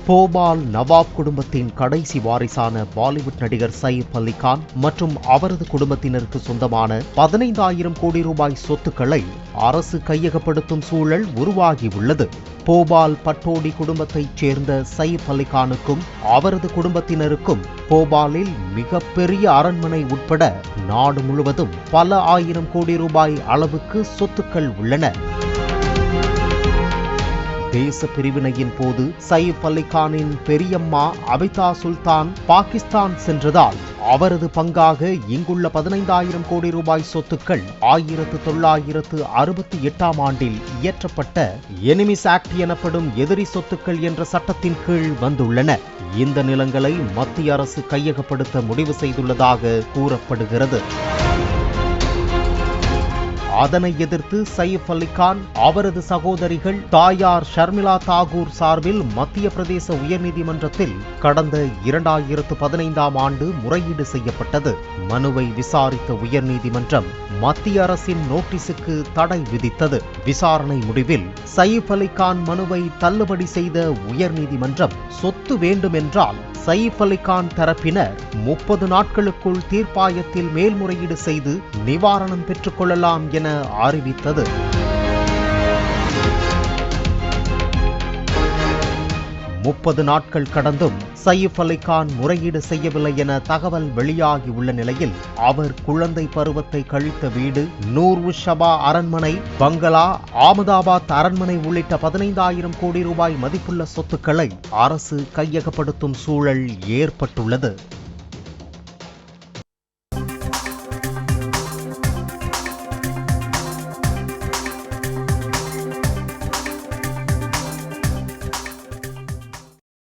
போபால் நவாப் குடும்பத்தின் கடைசி வாரிசான பாலிவுட் நடிகர் சயிஃப் அலி கான் மற்றும் அவரது குடும்பத்தினருக்கு சொந்தமான 15,000 கோடி ரூபாய் சொத்துக்களை அரசு கையகப்படுத்தும் சூழல் உருவாகியுள்ளது. போபால் பட்டோடி குடும்பத்தைச் சேர்ந்த சயிஃப் அலி கானுக்கும் அவரது குடும்பத்தினருக்கும் போபாலில் மிகப்பெரிய அரண்மனை உட்பட நாடு முழுவதும் பல ஆயிரம் கோடி ரூபாய் அளவுக்கு சொத்துக்கள் உள்ளன. தேச பிரிவினையின் போது சயிஃப் அலி கானின் பெரியம்மா அபிதா சுல்தான் பாகிஸ்தான் சென்றதால் அவரது பங்காக இங்குள்ள 15,000 கோடி ரூபாய் சொத்துக்கள் 1968ஆம் ஆண்டில் இயற்றப்பட்ட எனிமிஸ் ஆக்ட் எனப்படும் எதிரி சொத்துக்கள் என்ற சட்டத்தின் கீழ் வந்துள்ளன. இந்த நிலங்களை மத்திய அரசு கையகப்படுத்த முடிவு செய்துள்ளதாக கூறப்படுகிறது. அதனை எதிர்த்து சயிஃப் அலி கான் அவரது சகோதரிகள் தாயார் ஷர்மிளா தாகூர் சார்பில் மத்திய பிரதேச உயர்நீதிமன்றத்தில் கடந்த 2015ஆம் ஆண்டு முறையீடு செய்யப்பட்டது. மனுவை விசாரித்த உயர்நீதிமன்றம் மத்திய அரசின் நோட்டீஸுக்கு தடை விதித்தது. விசாரணை முடிவில் சயிஃப் அலி கான் மனுவை தள்ளுபடி செய்த உயர்நீதிமன்றம் சொத்து வேண்டுமென்றால் சயிஃப் அலி கான் தரப்பினர் 30 நாட்களுக்குள் தீர்ப்பாயத்தில் மேல்முறையீடு செய்து நிவாரணம் பெற்றுக் கொள்ளலாம் என அறிவித்தது. முப்பது நாட்கள் கடந்தும் சயிஃப் அலி கான் முறையீடு செய்யவில்லை என தகவல் வெளியாகி உள்ள நிலையில் அவர் குழந்தை பருவத்தை கழித்த வீடு, நூர் ஷபா அரண்மனை, பங்களா, ஆமதாபாத் அரண்மனை உள்ளிட்ட 15,000 கோடி ரூபாய் மதிப்புள்ள சொத்துக்களை அரசு கையகப்படுத்தும் சூழல் ஏற்பட்டுள்ளது.